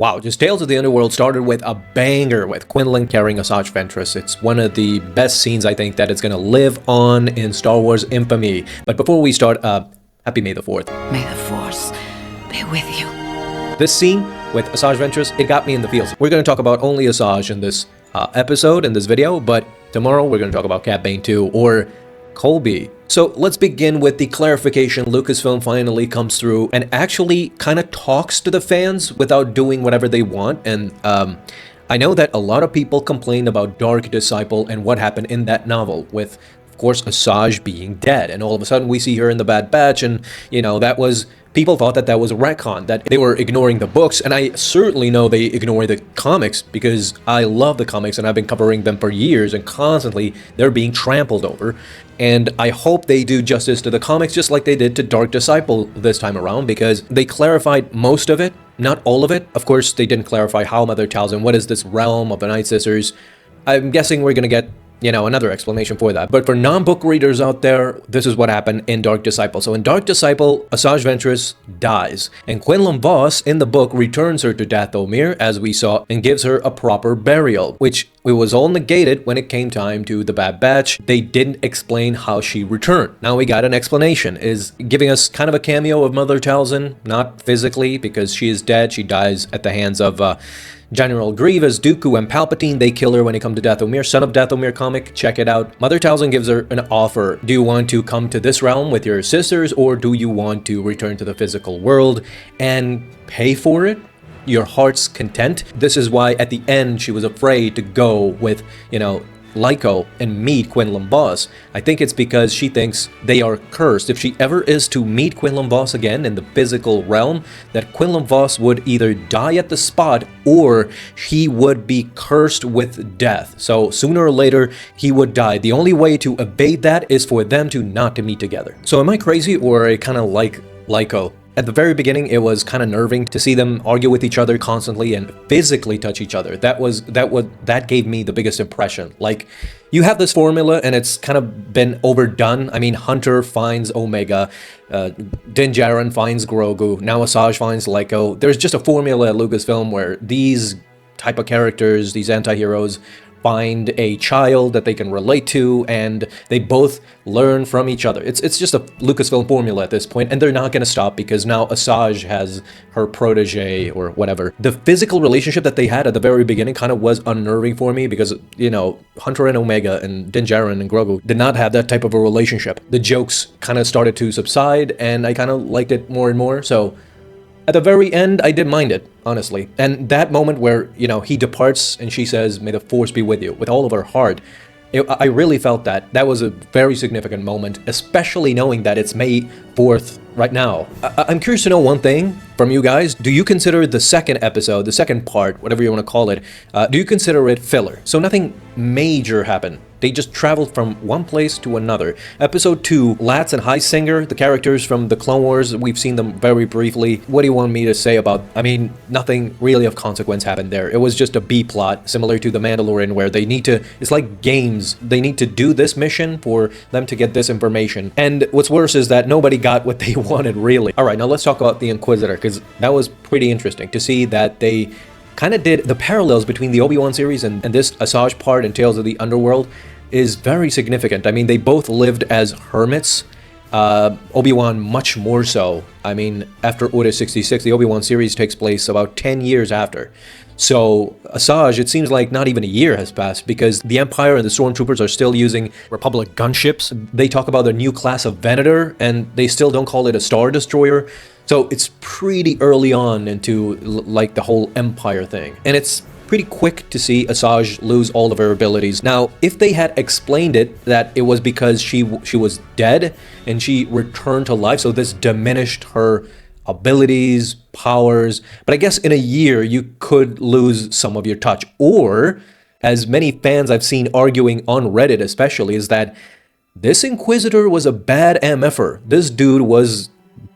Wow, just Tales of the Underworld started with a banger with Quinlan carrying Assaj Ventress. It's one of the best scenes, I think, that is going to live on in Star Wars infamy. But before we start, happy May the 4th. May the Force be with you. This scene with Assaj Ventress, it got me in the feels. We're going to talk about only Assaj in this episode, in this video, but tomorrow we're going to talk about Cad Bane 2, or Colby. So let's begin with the clarification. Lucasfilm finally comes through and actually kind of talks to the fans without doing whatever they want. And I know that a lot of people complained about Dark Disciple and what happened in that novel with, of course, Assaj being dead. And all of a sudden we see her in the Bad Batch, and, you know, that was... People thought that that was a retcon, that they were ignoring the books, and I certainly know they ignore the comics because I love the comics and I've been covering them for years, and constantly they're being trampled over. And I hope they do justice to the comics just like they did to Dark Disciple this time around, because they clarified most of it, not all of it. Of course, they didn't clarify how Mother Talzin, what is this realm of the Night Sisters. I'm guessing we're gonna get, you know, another explanation for that. But for non-book readers out there, this is what happened in Dark Disciple. So in Dark Disciple, Assaj Ventress dies, and Quinlan Vos in the book returns her to Dathomir, as we saw, and gives her a proper burial, which it was all negated when it came time to the Bad Batch. They didn't explain how she returned. Now we got an explanation, is giving us kind of a cameo of Mother Talzin, not physically, because she is dead. She dies at the hands of General Grievous, Dooku, and Palpatine. They kill her when they come to Dathomir. Son of Dathomir comic, check it out. Mother Talzin gives her an offer. Do you want to come to this realm with your sisters, or do you want to return to the physical world and pay for it? Your heart's content? This is why at the end she was afraid to go with, you know, Lyko and meet Quinlan Vos. I think it's because she thinks they are cursed. If she ever is to meet Quinlan Vos again in the physical realm, that Quinlan Vos would either die at the spot or he would be cursed with death. So sooner or later he would die. The only way to evade that is for them to not to meet together. So am I crazy, or I kind of like Lyko? At the very beginning, it was kind of nerving to see them argue with each other constantly and physically touch each other. That gave me the biggest impression. Like, you have this formula and it's kind of been overdone. I mean, Hunter finds Omega, Din Djarin finds Grogu, now Assaj finds Lyko. There's just a formula at Lucasfilm where these type of characters, these anti-heroes, find a child that they can relate to, and they both learn from each other. It's just a Lucasfilm formula at this point, and they're not going to stop because now Assaj has her protege or whatever. The physical relationship that they had at the very beginning kind of was unnerving for me because, you know, Hunter and Omega and Din Djarin and Grogu did not have that type of a relationship. The jokes kind of started to subside, and I kind of liked it more and more, so at the very end, I did mind it, honestly. And that moment where, you know, he departs and she says, "May the Force be with you," with all of her heart, I really felt that. That was a very significant moment, especially knowing that it's May 4th right now. I'm curious to know one thing from you guys. Do you consider the second episode, the second part, whatever you want to call it, do you consider it filler? So nothing major happened. They just traveled from one place to another. Episode 2, Latz and Highsinger, the characters from the Clone Wars, we've seen them very briefly. What do you want me to say about... I mean, nothing really of consequence happened there. It was just a B-plot, similar to The Mandalorian, where they need to... It's like games. They need to do this mission for them to get this information. And what's worse is that nobody got what they wanted, really. Alright, now let's talk about the Inquisitor, because that was pretty interesting to see that they kind of did the parallels between the Obi-Wan series and this Assaj part in Tales of the Underworld is very significant. I mean, they both lived as hermits. Obi-Wan much more so. I mean, after Order 66, the Obi-Wan series takes place about 10 years after. So Assaj, it seems like not even a year has passed because the Empire and the Stormtroopers are still using Republic gunships. They talk about a new class of Venator, and they still don't call it a Star Destroyer. So it's pretty early on into like the whole Empire thing. And it's pretty quick to see Assaj lose all of her abilities. Now, if they had explained it that it was because she was dead and she returned to life, so this diminished her abilities, powers, but I guess in a year you could lose some of your touch. Or, as many fans I've seen arguing on Reddit especially, is that this Inquisitor was a bad MFer. This dude was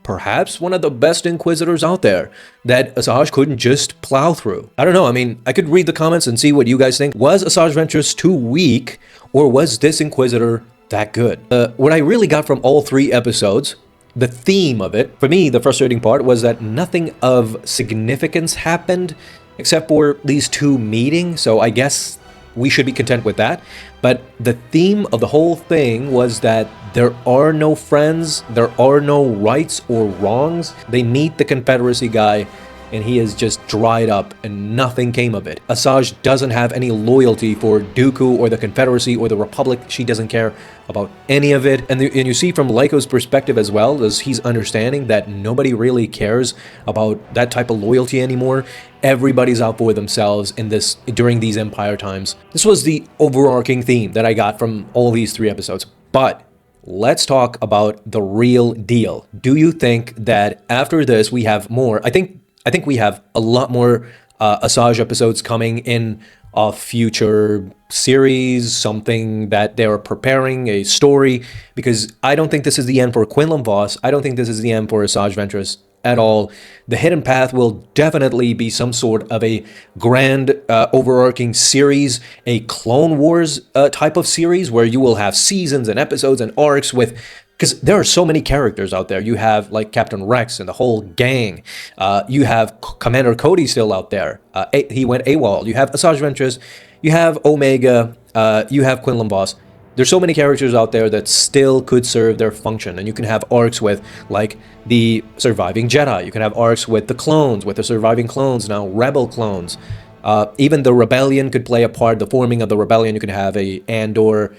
perhaps one of the best Inquisitors out there that Assaj couldn't just plow through. I don't know, I mean, I could read the comments and see what you guys think. Was Assaj Ventress too weak, or was this Inquisitor that good? What I really got from all 3 episodes the theme of it. For me, the frustrating part was that nothing of significance happened except for these two meeting, so I guess we should be content with that. But the theme of the whole thing was that there are no friends, there are no rights or wrongs. They meet the Confederacy guy, and he is just dried up and nothing came of it. Assaj doesn't have any loyalty for Dooku or the Confederacy or the Republic. She doesn't care about any of it. And you see from Lyco's perspective as well, as he's understanding that nobody really cares about that type of loyalty anymore. Everybody's out for themselves during these Empire times. This was the overarching theme that I got from all these 3 episodes. But let's talk about the real deal. Do you think that after this we have more? I think we have a lot more Assaj episodes coming in a future series, something that they're preparing, a story, because I don't think this is the end for Quinlan Vos. I don't think this is the end for Assaj Ventress at all. The Hidden Path will definitely be some sort of a grand overarching series, a Clone Wars type of series where you will have seasons and episodes and arcs with... Because there are so many characters out there. You have like Captain Rex and the whole gang. You have Commander Cody still out there. He went AWOL. You have Assaj Ventress. You have Omega. You have Quinlan Vos. There's so many characters out there that still could serve their function. And you can have arcs with like the surviving Jedi. You can have arcs with the clones, with the surviving clones, now rebel clones. Even the rebellion could play a part. The forming of the rebellion, you can have a Andor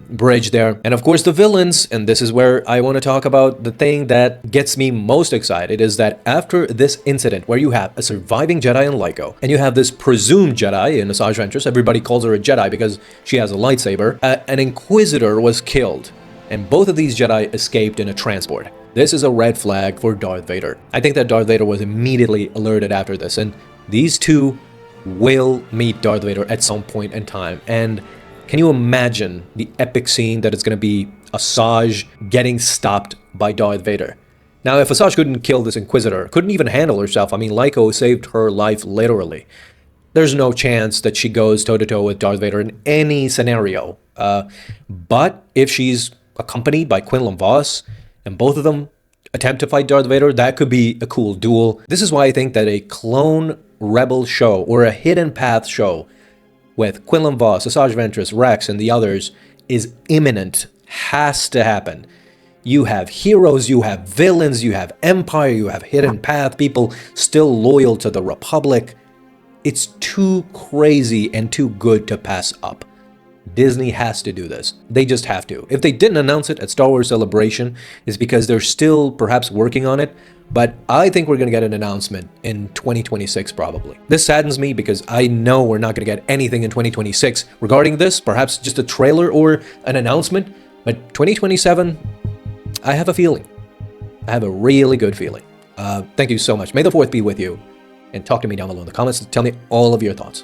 bridge there. And of course the villains, and this is where I want to talk about the thing that gets me most excited, is that after this incident where you have a surviving Jedi in Lyco, and you have this presumed Jedi in Assaj Ventress, everybody calls her a Jedi because she has a lightsaber, an Inquisitor was killed, and both of these Jedi escaped in a transport. This is a red flag for Darth Vader. I think that Darth Vader was immediately alerted after this, and these two will meet Darth Vader at some point in time. And can you imagine the epic scene that it's going to be Assaj getting stopped by Darth Vader? Now, if Assaj couldn't kill this Inquisitor, couldn't even handle herself, I mean, Lyco saved her life literally. There's no chance that she goes toe-to-toe with Darth Vader in any scenario. But if she's accompanied by Quinlan Vos, and both of them attempt to fight Darth Vader, that could be a cool duel. This is why I think that a clone rebel show, or a Hidden Path show, with Quinlan Vos, Assaj Ventress, Rex, and the others is imminent, has to happen. You have heroes, you have villains, you have Empire, you have Hidden Path, people still loyal to the Republic. It's too crazy and too good to pass up. Disney has to do this. They just have to. If they didn't announce it at Star Wars Celebration, it's because they're still perhaps working on it. But I think we're going to get an announcement in 2026 probably. This saddens me because I know we're not going to get anything in 2026 regarding this, perhaps just a trailer or an announcement. But 2027, I have a feeling. I have a really good feeling. Thank you so much. May the 4th be with you. And talk to me down below in the comments to tell me all of your thoughts.